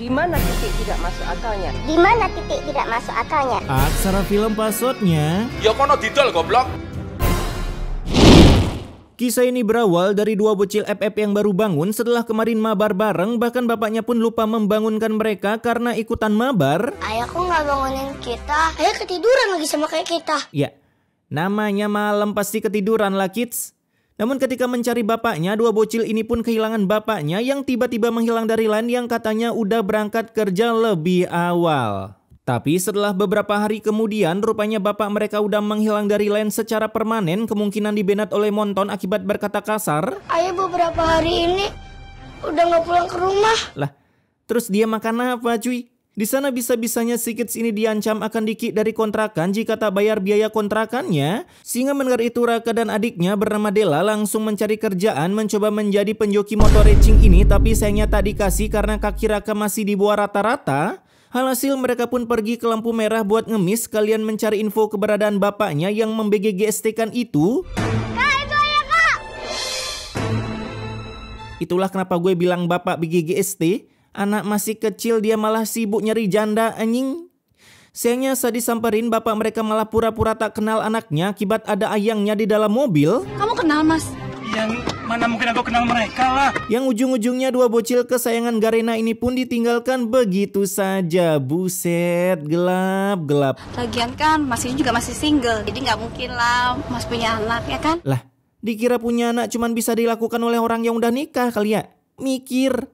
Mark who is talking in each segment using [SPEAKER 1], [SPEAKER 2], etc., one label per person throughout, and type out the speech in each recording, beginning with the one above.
[SPEAKER 1] Di mana titik tidak masuk akalnya?
[SPEAKER 2] Di mana titik tidak masuk akalnya?
[SPEAKER 3] Aksara film passwordnya.
[SPEAKER 4] Ya kono didol goblok.
[SPEAKER 3] Kisah ini berawal dari dua bocil FF yang baru bangun setelah kemarin mabar bareng. Bahkan bapaknya pun lupa membangunkan mereka karena ikutan mabar.
[SPEAKER 2] Ayahku nggak bangunin kita. Ayah ketiduran lagi sama kayak kita.
[SPEAKER 3] Ya, namanya malam pasti ketiduran lah kids. Namun ketika mencari bapaknya, dua bocil ini pun kehilangan bapaknya yang tiba-tiba menghilang dari LAN yang katanya udah berangkat kerja lebih awal. Tapi setelah beberapa hari kemudian, rupanya bapak mereka udah menghilang dari LAN secara permanen, kemungkinan dibenat oleh Monton akibat berkata kasar.
[SPEAKER 2] Ayah beberapa hari ini udah nggak pulang ke rumah.
[SPEAKER 3] Lah, terus dia makan apa cuy? Di sana bisa-bisanya si kids ini diancam akan di-kick dari kontrakan jika tak bayar biaya kontrakannya. Sehingga mendengar itu Raka dan adiknya bernama Dela langsung mencari kerjaan mencoba menjadi penjoki motor racing ini. Tapi sayangnya tak dikasih karena kaki Raka masih di bawah rata-rata. Alhasil mereka pun pergi ke lampu merah buat ngemis sekalian mencari info keberadaan bapaknya yang membGGST-kan itu.
[SPEAKER 2] Kak, itu ayah kak.
[SPEAKER 3] Itulah kenapa gue bilang bapak BGGST. Anak masih kecil dia malah sibuk nyari janda anjing. Sayangnya saat disamperin bapak mereka malah pura-pura tak kenal anaknya akibat ada ayangnya di dalam mobil.
[SPEAKER 5] Kamu kenal mas?
[SPEAKER 4] Yang mana mungkin aku kenal mereka lah.
[SPEAKER 3] Yang ujung-ujungnya dua bocil kesayangan Garena ini pun ditinggalkan begitu saja. Buset, gelap.
[SPEAKER 5] Lagian kan mas ini juga masih single, jadi nggak mungkin lah mas punya anak ya kan?
[SPEAKER 3] Lah, dikira punya anak cuman bisa dilakukan oleh orang yang udah nikah kali ya? Mikir.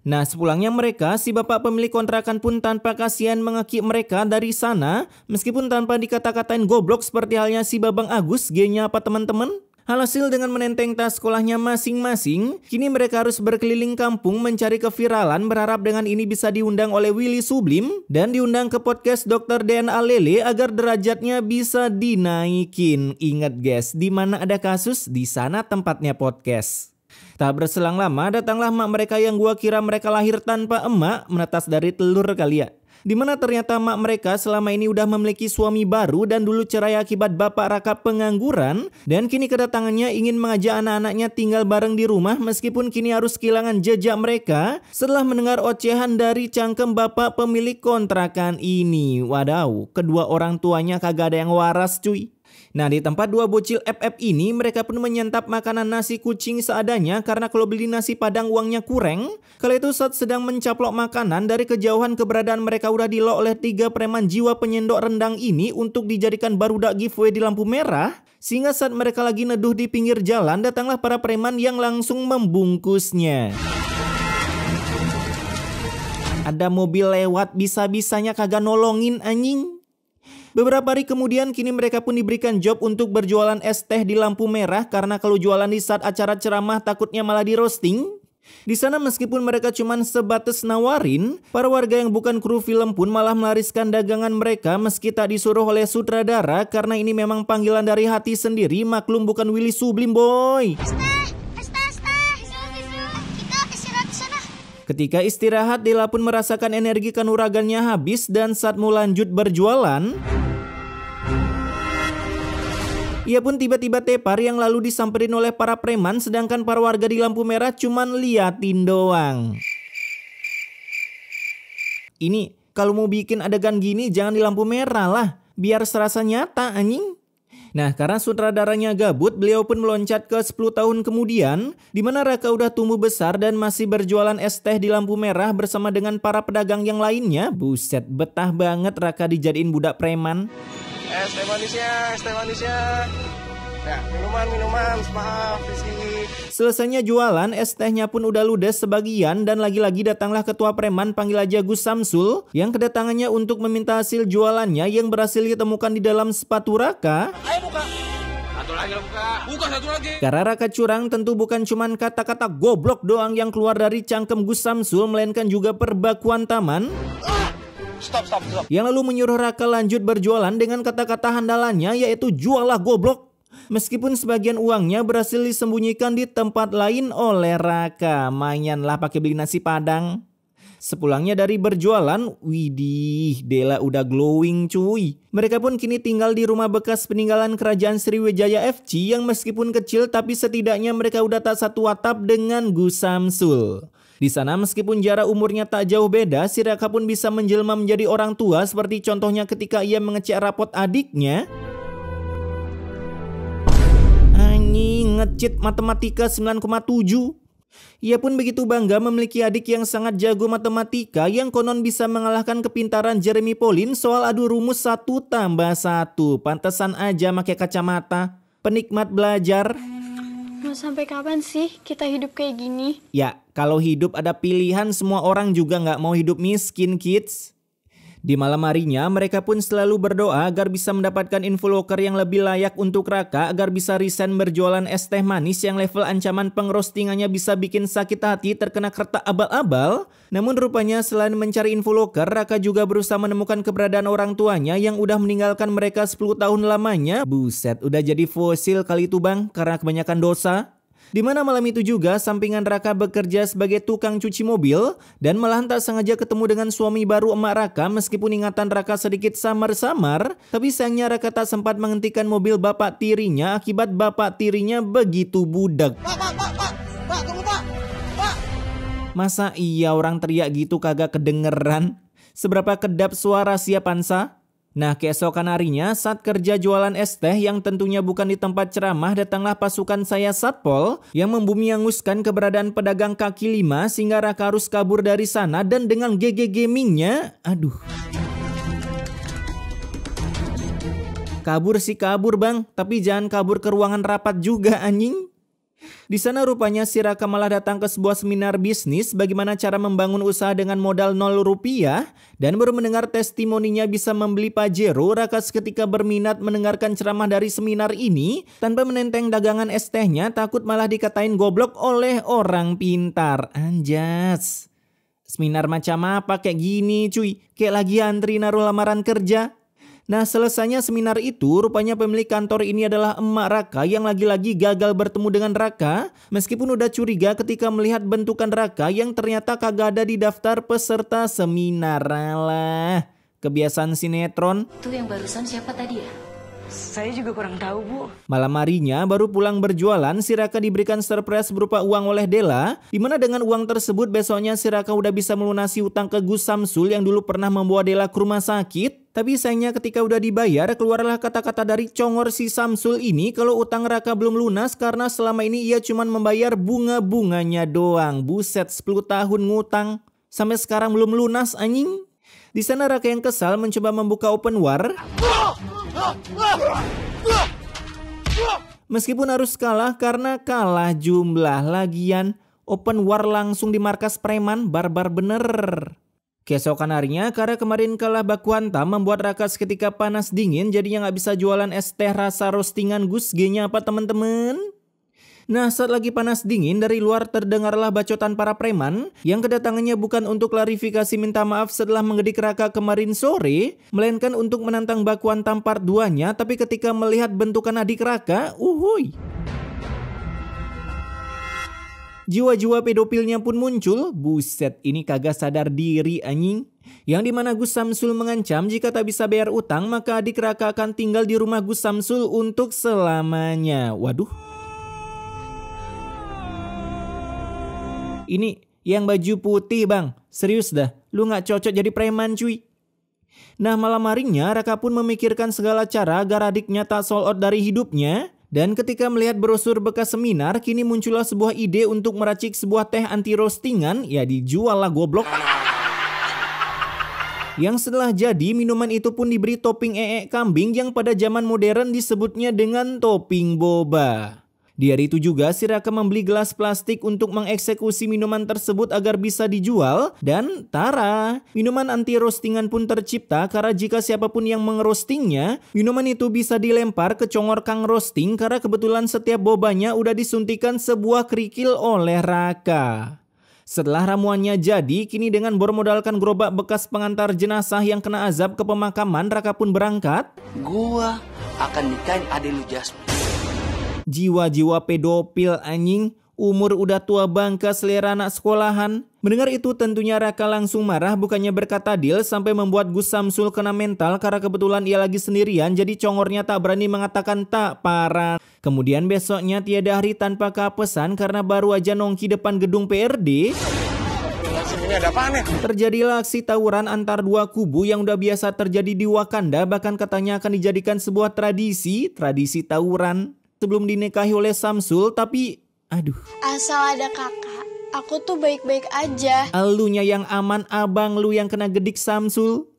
[SPEAKER 3] Nah, sepulangnya mereka, si bapak pemilik kontrakan pun tanpa kasihan mengekik mereka dari sana, meskipun tanpa dikata-katain goblok seperti halnya si Babang Agus, G-nya apa teman-teman? Alhasil dengan menenteng tas sekolahnya masing-masing, kini mereka harus berkeliling kampung mencari keviralan berharap dengan ini bisa diundang oleh Willy Sublim dan diundang ke podcast Dr. DNA Lele agar derajatnya bisa dinaikin. Ingat guys, di mana ada kasus, di sana tempatnya podcast. Tak berselang lama, datanglah mak mereka yang gua kira mereka lahir tanpa emak, menetas dari telur kali ya. Dimana ternyata mak mereka selama ini udah memiliki suami baru dan dulu cerai akibat bapak Raka pengangguran. Dan kini kedatangannya ingin mengajak anak-anaknya tinggal bareng di rumah meskipun kini harus kehilangan jejak mereka setelah mendengar ocehan dari cangkem bapak pemilik kontrakan ini. Wadaw, kedua orang tuanya kagak ada yang waras cuy. Nah, di tempat dua bocil FF ini mereka pun menyantap makanan nasi kucing seadanya karena kalau beli nasi padang uangnya kurang. Kala itu saat sedang mencaplok makanan, dari kejauhan keberadaan mereka udah dilok oleh tiga preman jiwa penyendok rendang ini untuk dijadikan barudak giveaway di lampu merah. Sehingga saat mereka lagi neduh di pinggir jalan, datanglah para preman yang langsung membungkusnya. Ada mobil lewat, bisa-bisanya kagak nolongin anjing. Beberapa hari kemudian kini mereka pun diberikan job untuk berjualan es teh di lampu merah karena kalau jualan di saat acara ceramah takutnya malah di roasting. Di sana meskipun mereka cuma sebatas nawarin, para warga yang bukan kru film pun malah melariskan dagangan mereka meski tak disuruh oleh sutradara karena ini memang panggilan dari hati sendiri, maklum bukan Willy Sublim boy. Ketika istirahat, Dela pun merasakan energi kanuragannya habis dan saat mau lanjut berjualan, ia pun tiba-tiba tepar yang lalu disamperin oleh para preman sedangkan para warga di lampu merah cuman liatin doang. Ini kalau mau bikin adegan gini jangan di lampu merah lah, biar serasa nyata anjing. Nah, karena sutradaranya gabut, beliau pun meloncat ke 10 tahun kemudian, di mana Raka udah tumbuh besar dan masih berjualan es teh di lampu merah bersama dengan para pedagang yang lainnya. Buset, betah banget Raka dijadiin budak preman.
[SPEAKER 4] Es teh manisnya. Ya, minuman, maaf, isi.
[SPEAKER 3] Selesainya jualan, es tehnya pun udah ludes sebagian dan lagi-lagi datanglah ketua preman panggil aja Gus Samsul yang kedatangannya untuk meminta hasil jualannya yang berhasil ditemukan di dalam sepatu Raka.
[SPEAKER 4] Ayo buka. Satu lagi buka. Buka satu lagi.
[SPEAKER 3] Karena Raka curang tentu bukan cuman kata-kata goblok doang yang keluar dari cangkem Gus Samsul, melainkan juga perbakuan taman.
[SPEAKER 4] Stop.
[SPEAKER 3] Yang lalu menyuruh Raka lanjut berjualan dengan kata-kata handalannya yaitu jualah goblok. Meskipun sebagian uangnya berhasil disembunyikan di tempat lain oleh Raka. Mainanlah pakai beli nasi padang. Sepulangnya dari berjualan, widih, Dela udah glowing cuy. Mereka pun kini tinggal di rumah bekas peninggalan kerajaan Sriwijaya FC yang meskipun kecil tapi setidaknya mereka udah tak satu atap dengan Gus Samsul. Di sana meskipun jarak umurnya tak jauh beda, si Raka pun bisa menjelma menjadi orang tua seperti contohnya ketika ia mengecek rapot adiknya. Anjing, ngecit matematika 9,7. Ia pun begitu bangga memiliki adik yang sangat jago matematika yang konon bisa mengalahkan kepintaran Jeremy Pauline soal adu rumus 1+1. Pantesan aja pakai kacamata. Penikmat belajar.
[SPEAKER 6] Mau sampai kapan sih kita hidup kayak gini?
[SPEAKER 3] Ya, kalau hidup ada pilihan, semua orang juga nggak mau hidup miskin, kids. Di malam harinya, mereka pun selalu berdoa agar bisa mendapatkan info loker yang lebih layak untuk Raka agar bisa resign berjualan es teh manis yang level ancaman pengrostingannya bisa bikin sakit hati terkena kertas abal-abal. Namun rupanya selain mencari info loker, Raka juga berusaha menemukan keberadaan orang tuanya yang udah meninggalkan mereka 10 tahun lamanya. Buset, udah jadi fosil kali itu bang, karena kebanyakan dosa. Di mana malam itu juga sampingan Raka bekerja sebagai tukang cuci mobil dan malahan tak sengaja ketemu dengan suami baru emak Raka meskipun ingatan Raka sedikit samar-samar, tapi sayangnya Raka tak sempat menghentikan mobil bapak tirinya akibat bapak tirinya begitu budak.
[SPEAKER 4] Pak, tunggu Pak.
[SPEAKER 3] Masa iya orang teriak gitu kagak kedengeran? Seberapa kedap suara siapansa? Nah, keesokan harinya saat kerja jualan es teh yang tentunya bukan di tempat ceramah, datanglah pasukan saya Satpol yang membumianguskan keberadaan pedagang kaki lima sehingga Raka harus kabur dari sana dan dengan GG gamingnya, aduh. Kabur sih kabur bang, tapi jangan kabur ke ruangan rapat juga anjing. Di sana rupanya si Raka malah datang ke sebuah seminar bisnis bagaimana cara membangun usaha dengan modal 0 rupiah dan baru mendengar testimoninya bisa membeli Pajero. Raka seketika berminat mendengarkan ceramah dari seminar ini tanpa menenteng dagangan es tehnya, takut malah dikatain goblok oleh orang pintar. Anjas, seminar macam apa kayak gini cuy, kayak lagi antri naruh lamaran kerja. Nah, selesainya seminar itu, rupanya pemilik kantor ini adalah emak Raka yang lagi-lagi gagal bertemu dengan Raka meskipun udah curiga ketika melihat bentukan Raka yang ternyata kagak ada di daftar peserta seminar. Alah, kebiasaan sinetron.
[SPEAKER 7] Itu yang barusan siapa tadi ya? Saya juga kurang tahu, Bu.
[SPEAKER 3] Malam harinya baru pulang berjualan, si Raka diberikan surprise berupa uang oleh Dela, dimana dengan uang tersebut besoknya si Raka udah bisa melunasi utang ke Gus Samsul yang dulu pernah membawa Dela ke rumah sakit. Tapi sayangnya ketika udah dibayar, keluarlah kata-kata dari congor si Samsul ini kalau utang Raka belum lunas karena selama ini ia cuma membayar bunga-bunganya doang. Buset, 10 tahun ngutang sampai sekarang belum lunas anjing. Di sana Raka yang kesal mencoba membuka open war. Meskipun harus kalah karena kalah jumlah, lagian open war langsung di markas preman, barbar bener. Keesokan harinya karena kemarin kalah baku hantam membuat Raka seketika panas dingin jadinya nggak bisa jualan es teh rasa roastingan Gus G-nya apa teman-teman. Nah, saat lagi panas dingin dari luar terdengarlah bacotan para preman yang kedatangannya bukan untuk klarifikasi minta maaf setelah mengedik Raka kemarin sore, melainkan untuk menantang baku hantam part 2-nya, tapi ketika melihat bentukan adik Raka, uhuy. Jiwa-jiwa pedofilnya pun muncul. Buset, ini kagak sadar diri anjing. Yang dimana Gus Samsul mengancam jika tak bisa bayar utang maka adik Raka akan tinggal di rumah Gus Samsul untuk selamanya. Waduh. Ini yang baju putih bang, serius dah, lu gak cocok jadi preman cuy. Nah, malam harinya Raka pun memikirkan segala cara agar adiknya tak sold out dari hidupnya. Dan ketika melihat brosur bekas seminar, kini muncullah sebuah ide untuk meracik sebuah teh anti roastingan, ya dijual lah goblok. Yang setelah jadi, minuman itu pun diberi topping kambing yang pada zaman modern disebutnya dengan topping boba. Di hari itu juga si Raka membeli gelas plastik untuk mengeksekusi minuman tersebut agar bisa dijual. Dan tara, minuman anti roastingan pun tercipta karena jika siapapun yang mengerostingnya, minuman itu bisa dilempar ke congor kang roasting karena kebetulan setiap bobanya udah disuntikan sebuah kerikil oleh Raka. Setelah ramuannya jadi, kini dengan bermodalkan gerobak bekas pengantar jenazah yang kena azab ke pemakaman, Raka pun berangkat.
[SPEAKER 8] Gua akan nikahin adek lu Jasmine.
[SPEAKER 3] Jiwa-jiwa pedofil anjing, umur udah tua bangka selera anak sekolahan. Mendengar itu tentunya Raka langsung marah, bukannya berkata deal sampai membuat Gus Samsul kena mental karena kebetulan ia lagi sendirian jadi congornya tak berani mengatakan tak parah. Kemudian besoknya tiada hari tanpa keapesan karena baru aja nongki depan gedung PRD.
[SPEAKER 4] Ini ada apaan ya?
[SPEAKER 3] Terjadilah aksi tawuran antar dua kubu yang udah biasa terjadi di Wakanda, bahkan katanya akan dijadikan sebuah tradisi tawuran sebelum dinikahi oleh Samsul. Tapi aduh,
[SPEAKER 6] Asal ada kakak, aku tuh baik-baik aja.
[SPEAKER 3] elunya yang aman, abang lu yang kena gedik Samsul.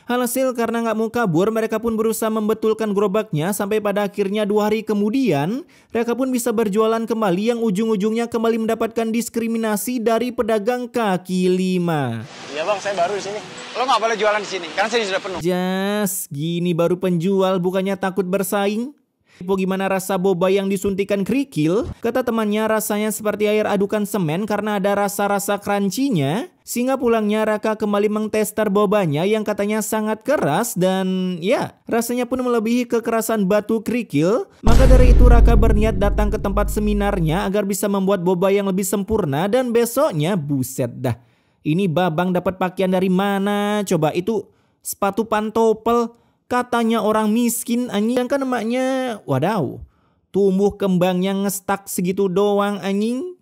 [SPEAKER 3] Alhasil karena nggak mau kabur, mereka pun berusaha membetulkan gerobaknya sampai pada akhirnya 2 hari kemudian mereka pun bisa berjualan kembali yang ujung-ujungnya kembali mendapatkan diskriminasi dari pedagang kaki lima.
[SPEAKER 4] Iya bang, saya baru di sini. Lo nggak boleh jualan di sini, karena sini sudah penuh.
[SPEAKER 3] Jas, gini baru penjual bukannya takut bersaing? Gimana rasa boba yang disuntikan kerikil? Kata temannya rasanya seperti air adukan semen karena ada rasa-rasa crunchy-nya. Sehingga pulangnya Raka kembali mengtester bobanya yang katanya sangat keras dan ya rasanya pun melebihi kekerasan batu kerikil. Maka dari itu Raka berniat datang ke tempat seminarnya agar bisa membuat boba yang lebih sempurna dan besoknya buset dah. Ini babang dapat pakaian dari mana? Coba itu sepatu pantopel. Katanya orang miskin anjing kan emaknya wadaw tumbuh kembangnya ngestak segitu doang anjing.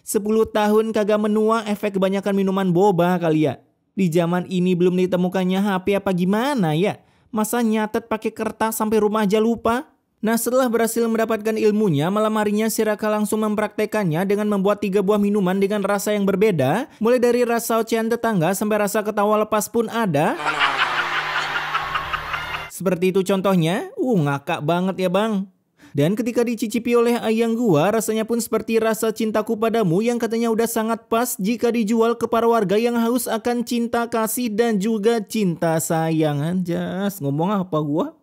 [SPEAKER 3] 10 tahun kagak menua efek kebanyakan minuman boba kali ya. Di zaman ini belum ditemukannya HP apa gimana ya? Masa nyatet pakai kertas sampai rumah aja lupa? Nah setelah berhasil mendapatkan ilmunya, malam harinya si Raka langsung mempraktekannya dengan membuat 3 buah minuman dengan rasa yang berbeda. Mulai dari rasa ocehan tetangga sampai rasa ketawa lepas pun ada. Seperti itu contohnya, ngakak banget ya bang. Dan ketika dicicipi oleh ayang gua, rasanya pun seperti rasa cintaku padamu yang katanya udah sangat pas jika dijual ke para warga yang haus akan cinta kasih dan juga cinta sayang. Anjas, ngomong apa gua?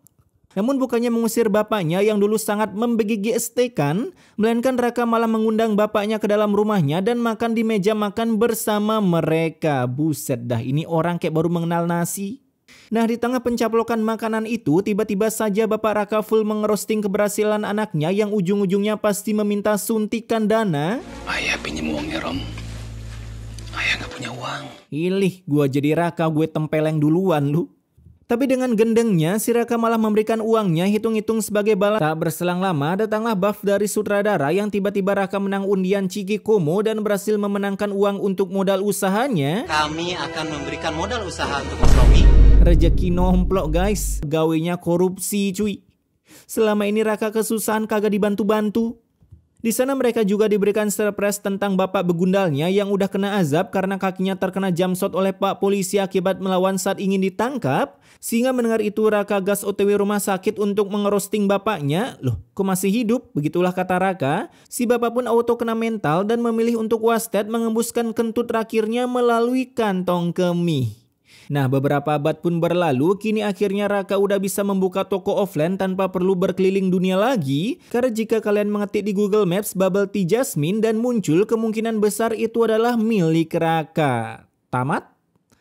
[SPEAKER 3] Namun bukannya mengusir bapaknya yang dulu sangat membegigestekan, melainkan Raka malah mengundang bapaknya ke dalam rumahnya dan makan di meja makan bersama mereka. Buset dah, ini orang kayak baru mengenal nasi. Nah di tengah pencaplokan makanan itu tiba-tiba saja Bapak Raka full mengerosting keberhasilan anaknya yang ujung-ujungnya pasti meminta suntikan dana.
[SPEAKER 8] Ayah pinjam uangnya Rom. Ayah nggak punya uang.
[SPEAKER 3] Ilih, gua jadi Raka gue tempeleng duluan lu. Tapi dengan gendengnya si Raka malah memberikan uangnya hitung-hitung sebagai balas. Tak berselang lama datanglah buff dari sutradara yang tiba-tiba Raka menang undian Chiki Komo dan berhasil memenangkan uang untuk modal usahanya.
[SPEAKER 9] Kami akan memberikan modal usaha untuk Mas Romi.
[SPEAKER 3] Rezeki nomplok guys, gawainya korupsi cuy. Selama ini Raka kesusahan kagak dibantu-bantu. Di sana mereka juga diberikan surprise tentang bapak begundalnya yang udah kena azab karena kakinya terkena jamshot oleh pak polisi akibat melawan saat ingin ditangkap. Sehingga mendengar itu Raka gas OTW rumah sakit untuk mengerosting bapaknya. Loh, kok masih hidup? Begitulah kata Raka. Si bapak pun auto kena mental dan memilih untuk wasted mengembuskan kentut terakhirnya melalui kantong kemih. Nah beberapa abad pun berlalu, kini akhirnya Raka udah bisa membuka toko offline tanpa perlu berkeliling dunia lagi. Karena jika kalian mengetik di Google Maps Bubble Tea Jasmine dan muncul, kemungkinan besar itu adalah milik Raka. Tamat?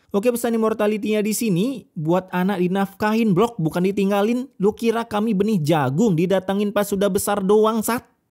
[SPEAKER 3] Oke, pesan immortality-nya di sini, buat anak dinafkahin blok bukan ditinggalin. Lu kira kami benih jagung didatangin pas sudah besar doang sat?